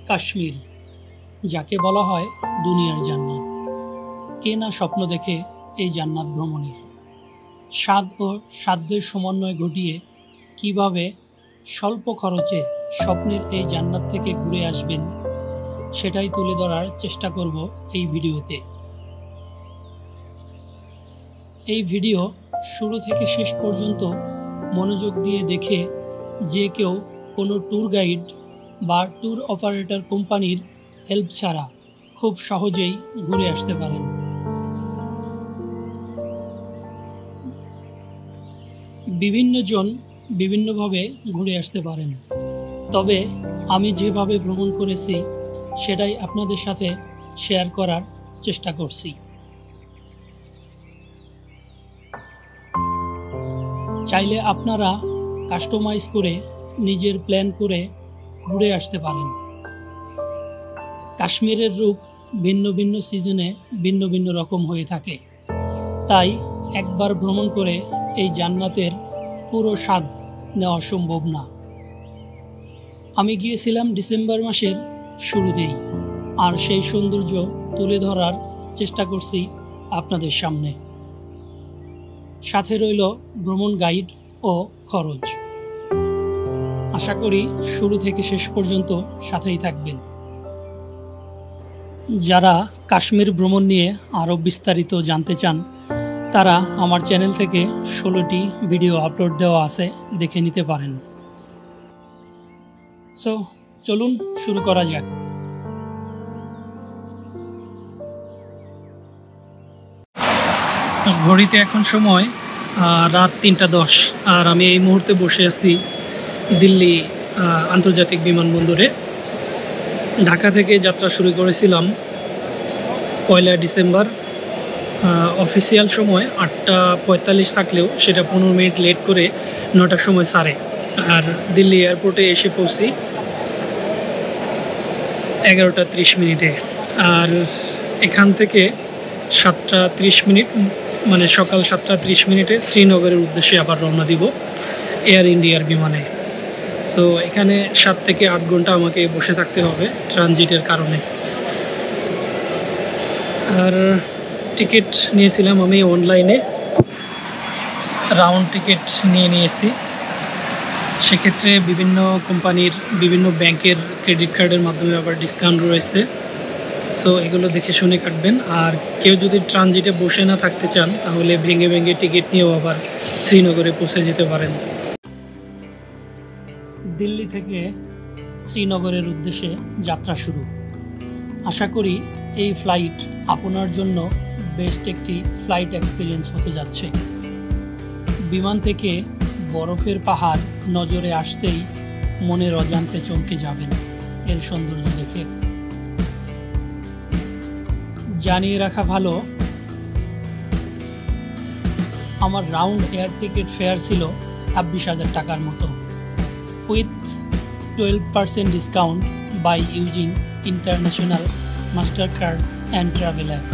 কাশ্মীর, যাকে বলা হয় দুনিয়ার জান্নাত। কে না স্বপ্ন দেখে এই জান্নাত ভ্রমণের? স্বাদ ও সাধ্যের সমন্বয় ঘটিয়ে কিভাবে স্বল্প খরচে স্বপ্নের এই জান্নাত থেকে ঘুরে আসবেন, সেটাই তুলে ধরার চেষ্টা করব এই ভিডিওতে। এই ভিডিও শুরু থেকে শেষ পর্যন্ত মনোযোগ দিয়ে দেখে যে কেউ কোনো ট্যুর গাইড বা ট্যুর অপারেটর কোম্পানির হেল্প ছাড়া খুব সহজেই ঘুরে আসতে পারেন। বিভিন্ন জন বিভিন্নভাবে ঘুরে আসতে পারেন, তবে আমি যেভাবে ভ্রমণ করেছি সেটাই আপনাদের সাথে শেয়ার করার চেষ্টা করছি। চাইলে আপনারা কাস্টমাইজ করে নিজের প্ল্যান করে ঘুরে আসতে পারেন। কাশ্মীরের রূপ ভিন্ন ভিন্ন সিজনে ভিন্ন ভিন্ন রকম হয়ে থাকে, তাই একবার ভ্রমণ করে এই জান্নাতের পুরো স্বাদ নেওয়া সম্ভব না। আমি গিয়েছিলাম ডিসেম্বর মাসের শুরুতেই, আর সেই সৌন্দর্য তুলে ধরার চেষ্টা করছি আপনাদের সামনে। সাথে রইল ভ্রমণ গাইড ও খরচ। আশা করি শুরু থেকে শেষ পর্যন্ত সাথেই থাকবেন। যারা কাশ্মীর ভ্রমণ নিয়ে আরও বিস্তারিত জানতে চান, তারা আমার চ্যানেল থেকে 16টি ভিডিও আপলোড দেওয়া আছে, দেখে নিতে পারেন। সো চলুন শুরু করা যাক। ঘড়িতে এখন সময় রাত 3:10, আর আমি এই মুহূর্তে বসে আছি দিল্লি আন্তর্জাতিক বিমানবন্দরে। ঢাকা থেকে যাত্রা শুরু করেছিলাম 1 ডিসেম্বর। অফিসিয়াল সময় 8:45 থাকলেও সেটা 15 মিনিট লেট করে 9টার সময় ছাড়ে, আর দিল্লি এয়ারপোর্টে এসে পৌঁছি 11:30 আর এখান থেকে 7:30 মানে সকাল 7:30 শ্রীনগরের উদ্দেশ্যে আবার রওনা দিব এয়ার ইন্ডিয়ার বিমানে। তো এখানে 7 থেকে 8 ঘন্টা আমাকে বসে থাকতে হবে ট্রানজিটের কারণে। আর টিকিট নিয়েছিলাম আমি অনলাইনে, রাউন্ড টিকিট নিয়েছি। সেক্ষেত্রে বিভিন্ন কোম্পানির বিভিন্ন ব্যাংকের ক্রেডিট কার্ডের মাধ্যমে আবার ডিসকাউন্ট রয়েছে। সো এগুলো দেখে শুনে কাটবেন। আর কেউ যদি ট্রানজিটে বসে না থাকতে চান, তাহলে ভেঙে ভেঙে টিকিট নিয়েও আবার শ্রীনগরে পৌঁছে যেতে পারেন। দিল্লি থেকে শ্রীনগরের উদ্দেশ্যে যাত্রা শুরু। আশা করি এই ফ্লাইট আপনার জন্য বেস্ট একটি ফ্লাইট এক্সপিরিয়েন্স হতে যাচ্ছে। বিমান থেকে বরফের পাহাড় নজরে আসতেই মনের অজান্তে চমকে যাবেন এর সৌন্দর্য দেখে। জানিয়ে রাখা ভালো, আমার রাউন্ড এয়ার টিকিট ফেয়ার ছিল 26,000 টাকার মতো, with 12% discount by using international Mastercard and travel app.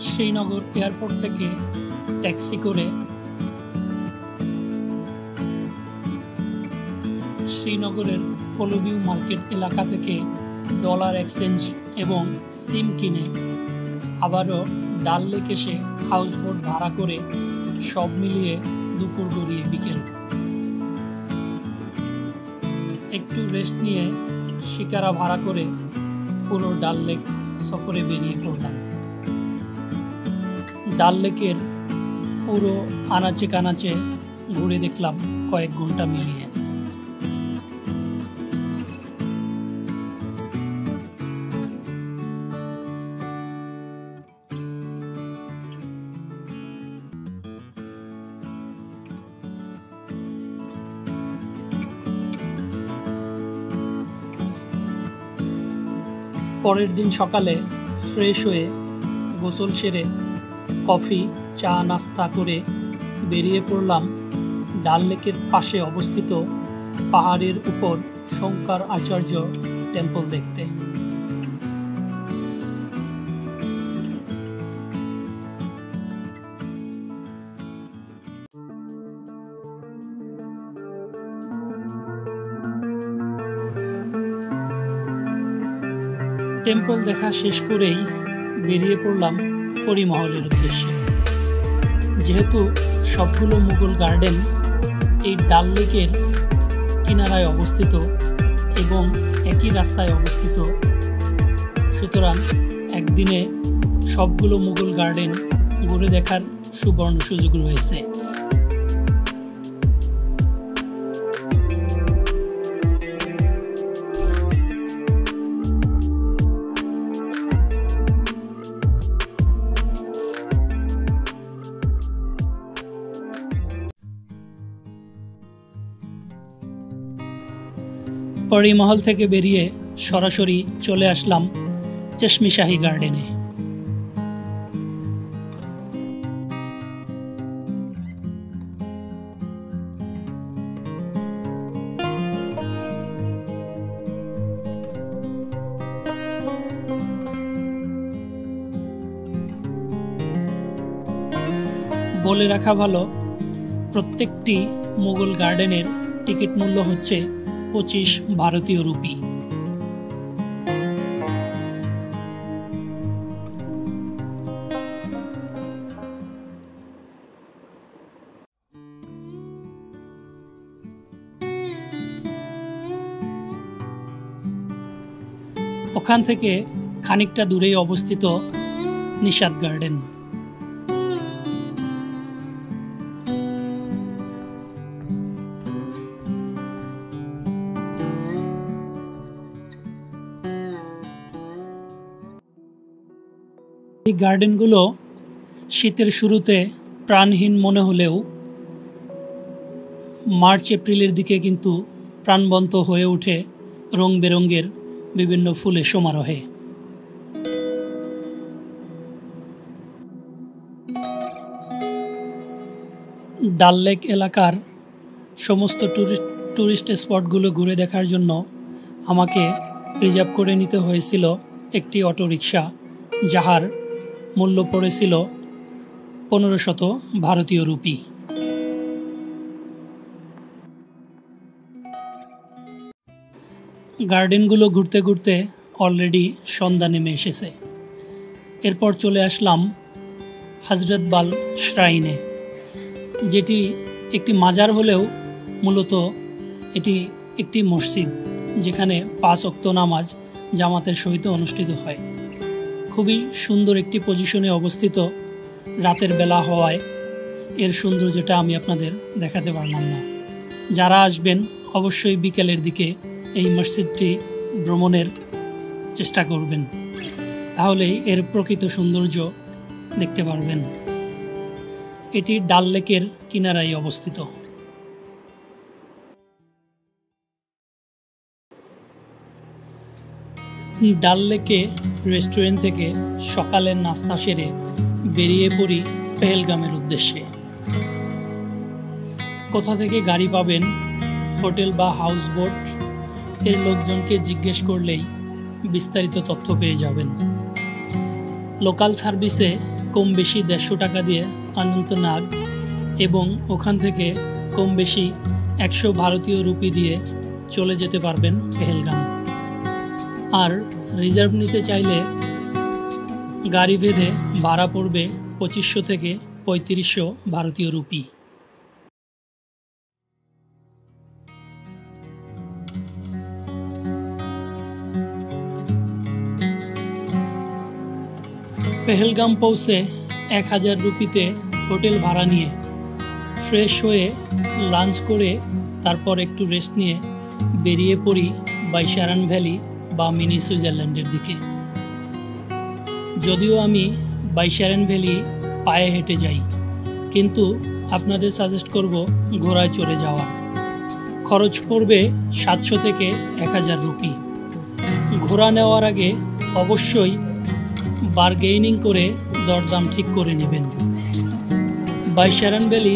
Srinagar airport থেকে ট্যাক্সি করে শ্রীনগরের পোলোভিউ মার্কেট এলাকা থেকে ডলার এক্সচেঞ্জ এবং সিম কিনে আবারও ডাল লেক এসে হাউসবোট ভাড়া করে সব মিলিয়ে দুপুর গড়িয়ে বিকেল। একটু রেস্ট নিয়ে শিকারা ভাড়া করে পুরো ডাল লেক সফরে বেরিয়ে পড়লাম। ডাল লেকের পুরো আনাচে কানাচে ঘুরে দেখলাম কয়েক ঘন্টা মিলিয়ে। পরের দিন সকালে ফ্রেশ হয়ে গোসল সেরে কফি চা নাস্তা করে বেরিয়ে পড়লাম ডাল লেকের পাশে অবস্থিত পাহাড়ের উপর শঙ্কর আচার্য টেম্পল দেখতে। টেম্পল দেখা শেষ করেই বেরিয়ে পড়লাম পরিমহলের উদ্দেশ্যে। যেহেতু সবগুলো মুঘল গার্ডেন এই ডাল লেকের কিনারায় অবস্থিত এবং একই রাস্তায় অবস্থিত, সুতরাং একদিনে সবগুলো মুঘল গার্ডেন ঘুরে দেখার সুবর্ণ সুযোগ রয়েছে। পরিমহল থেকে বেরিয়ে সরাসরি চলে আসলাম চশমিশাহী গার্ডেনে। বলে রাখা ভালো, প্রত্যেকটি মুঘল গার্ডেনের টিকিট মূল্য হচ্ছে 25 ভারতীয় রুপি। ওখান থেকে খানিকটা দূরেই অবস্থিত নিশাদ গার্ডেন। এই গার্ডেনগুলো শীতের শুরুতে প্রাণহীন মনে হলেও মার্চ এপ্রিলের দিকে কিন্তু প্রাণবন্ত হয়ে ওঠে রং বেরঙের বিভিন্ন ফুলের সমারোহে। ডাল লেক এলাকার সমস্ত টুরিস্ট স্পটগুলো ঘুরে দেখার জন্য আমাকে রিজার্ভ করে নিতে হয়েছিল একটি অটোরিকশা, যাহার মূল্য পড়েছিল 1500 ভারতীয় রুপি। গার্ডেনগুলো ঘুরতে ঘুরতে অলরেডি সন্ধ্যা নেমে এসেছে। এরপর চলে আসলাম হজরত বাল শ্রাইনে, যেটি একটি মাজার হলেও মূলত এটি একটি মসজিদ, যেখানে 5 ওয়াক্ত নামাজ জামাতের সহিত অনুষ্ঠিত হয়। খুবই সুন্দর একটি পজিশনে অবস্থিত। রাতের বেলা হওয়ায় এর সৌন্দর্যটা আমি আপনাদের দেখাতে পারলাম না। যারা আসবেন অবশ্যই বিকেলের দিকে এই মসজিদটি ভ্রমণের চেষ্টা করবেন, তাহলেই এর প্রকৃত সৌন্দর্য দেখতে পারবেন। এটি ডাল লেকের কিনারায় অবস্থিত। ডাল লেকে রেস্টুরেন্ট থেকে সকালের নাস্তা সেরে বেরিয়ে পড়ি পেহেলগামের উদ্দেশ্যে। কোথা থেকে গাড়ি পাবেন, হোটেল বা হাউস বোট, এর লোকজনকে জিজ্ঞেস করলেই বিস্তারিত তথ্য পেয়ে যাবেন। লোকাল সার্ভিসে কম বেশি 150 টাকা দিয়ে অনন্তনাগ এবং ওখান থেকে কম বেশি 100 ভারতীয় রুপি দিয়ে চলে যেতে পারবেন পেহেলগাম। আর রিজার্ভ নিতে চাইলে গাড়ি ভেদে ভাড়া পড়বে 2500 থেকে 3500 ভারতীয় রুপি। পেহেলগাম পৌঁছে 1000 রুপিতে হোটেল ভাড়া নিয়ে ফ্রেশ হয়ে লাঞ্চ করে তারপর একটু রেস্ট নিয়ে বেরিয়ে পড়ি বাইশারান ভ্যালি বা মিনি সুইজারল্যান্ডের দিকে। যদিও আমি বাইশারান ভ্যালি পায়ে হেঁটে যাই, কিন্তু আপনাদের সাজেস্ট করব ঘোড়ায় চড়ে যাওয়া। খরচ পড়বে 700 থেকে 1000 রুপি। ঘোড়া নেওয়ার আগে অবশ্যই বার্গেইনিং করে দরদাম ঠিক করে নেবেন। বাইশারান ভ্যালি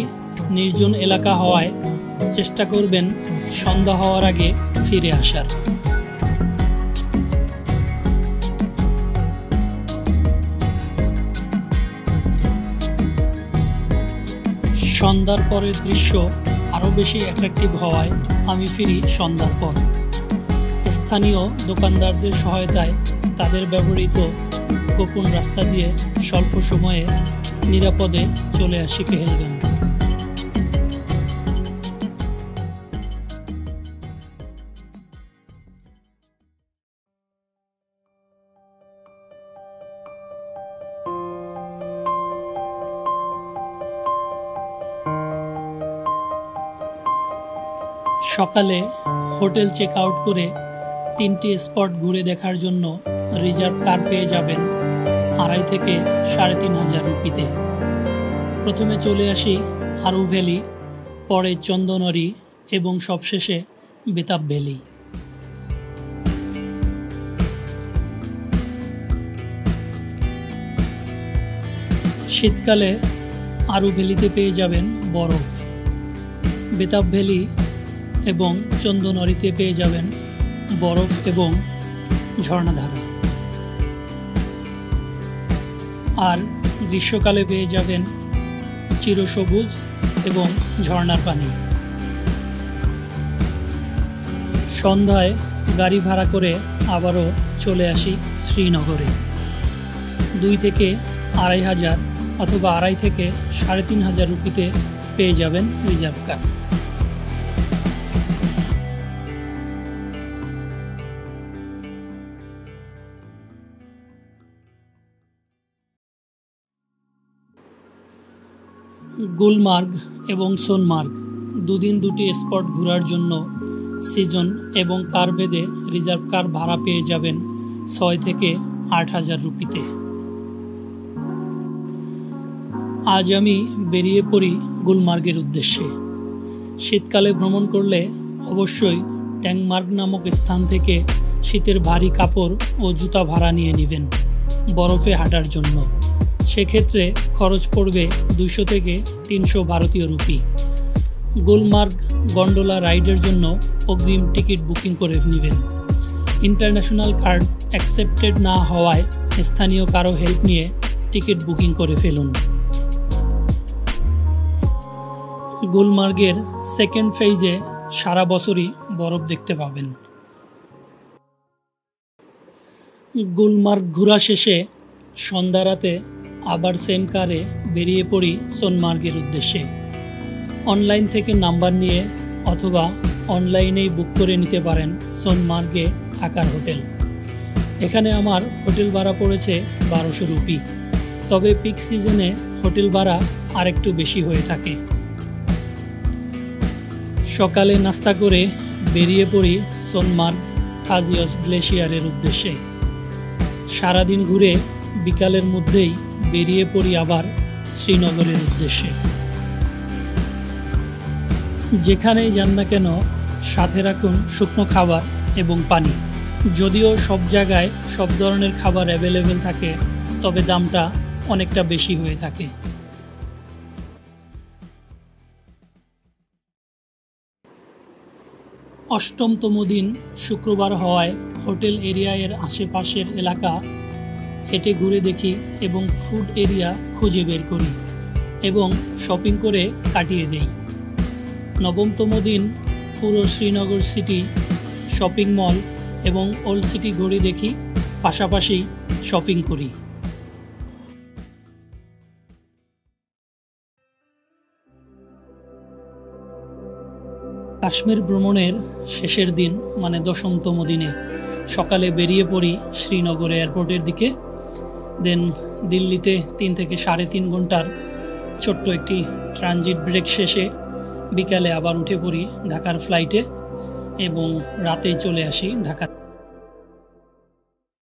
নির্জন এলাকা হওয়ায় চেষ্টা করবেন সন্ধ্যা হওয়ার আগে ফিরে আসার। সন্ধ্যার পরের দৃশ্য আরও বেশি অ্যাট্রাকটিভ হওয়ায় আমি ফিরি সন্ধ্যার পর। স্থানীয় দোকানদারদের সহায়তায় তাদের ব্যবহৃত গোপন রাস্তা দিয়ে স্বল্প সময়ে নিরাপদে চলে আসি পেহেলগাম। সকালে হোটেল চেক আউট করে 3টি স্পট ঘুরে দেখার জন্য রিজার্ভ কার পেয়ে যাবেন 2,500 থেকে 3,500 রুপিতে। প্রথমে চলে আসি আরু ভ্যালি, পরে চন্দনরি এবং সবশেষে বেতাব ভ্যালি। শীতকালে আরু ভ্যালিতে পেয়ে যাবেন বরফ, বেতাব ভ্যালি এবং চন্দনরিতে পেয়ে যাবেন বরফ এবং ঝর্ণাধারা। আর গ্রীষ্মকালে পেয়ে যাবেন চিরসবুজ এবং ঝর্ণার পানি। সন্ধ্যায় গাড়ি ভাড়া করে আবারও চলে আসি শ্রীনগরে। 2 থেকে 2,500 অথবা 2,500 থেকে 3,500 রুপিতে পেয়ে যাবেন রিজার্ভ কার। গুলমার্গ এবং সোনমার্গ 2 দিন 2টি স্পট ঘোরার জন্য সিজন এবং কার বেদে রিজার্ভ কার ভাড়া পেয়ে যাবেন 6 থেকে 8,000 রুপিতে। আজ আমি বেরিয়ে পড়ি গুলমার্গের উদ্দেশ্যে। শীতকালে ভ্রমণ করলে অবশ্যই ট্যাংমার্গ নামক স্থান থেকে শীতের ভারী কাপড় ও জুতা ভাড়া নিয়ে নেবেন বরফে হাঁটার জন্য। সেক্ষেত্রে খরচ পড়বে 200 থেকে 300 ভারতীয় রুপি। গুলমার্গ গন্ডোলা রাইডের জন্য অগ্রিম টিকিট বুকিং করে নেবেন। ইন্টারন্যাশনাল কার্ড অ্যাকসেপ্টেড না হওয়ায় স্থানীয় কারো হেল্প নিয়ে টিকিট বুকিং করে ফেলুন। গুলমার্গের সেকেন্ড ফেজে সারা বছরই বরফ দেখতে পাবেন। গুলমার্গ ঘোরা শেষে সন্ধ্যা রাতে আবার সেম কারে বেরিয়ে পড়ি সোনমার্গের উদ্দেশ্যে। অনলাইন থেকে নাম্বার নিয়ে অথবা অনলাইনেই বুক করে নিতে পারেন সোনমার্গে থাকার হোটেল। এখানে আমার হোটেল ভাড়া পড়েছে 1200 রুপি, তবে পিক সিজনে হোটেল ভাড়া আরেকটু বেশি হয়ে থাকে। সকালে নাস্তা করে বেরিয়ে পড়ি সোনমার্গ থাজিয়াস গ্লেশিয়ারের উদ্দেশ্যে। সারাদিন ঘুরে বিকালের মধ্যেই বেরিয়ে পড়ি আবার শ্রীনগরের উদ্দেশ্যে। যেখানেই যান না কেন সাথে রাখুন শুকনো খাবার এবং পানি। যদিও সব জায়গায় সব ধরনের খাবার অ্যাভেলেবেল থাকে, তবে দামটা অনেকটা বেশি হয়ে থাকে। অষ্টমতম দিন শুক্রবার হওয়ায় হোটেল এরিয়া এর আশেপাশের এলাকা হেঁটে ঘুরে দেখি এবং ফুড এরিয়া খুঁজে বের করি এবং শপিং করে কাটিয়ে দেই। নবমতম দিন পুরো শ্রীনগর সিটি, শপিং মল এবং ওল্ড সিটি ঘুরে দেখি, পাশাপাশি শপিং করি। কাশ্মীর ভ্রমণের শেষের দিন মানে 10তম দিনে সকালে বেরিয়ে পড়ি শ্রীনগর এয়ারপোর্টের দিকে। দেন দিল্লিতে 3 থেকে 3.5 ঘন্টার ছোট্ট একটি ট্রানজিট ব্রেক শেষে বিকালে আবার উঠে পড়ি ঢাকার ফ্লাইটে এবং রাতে চলে আসি ঢাকা।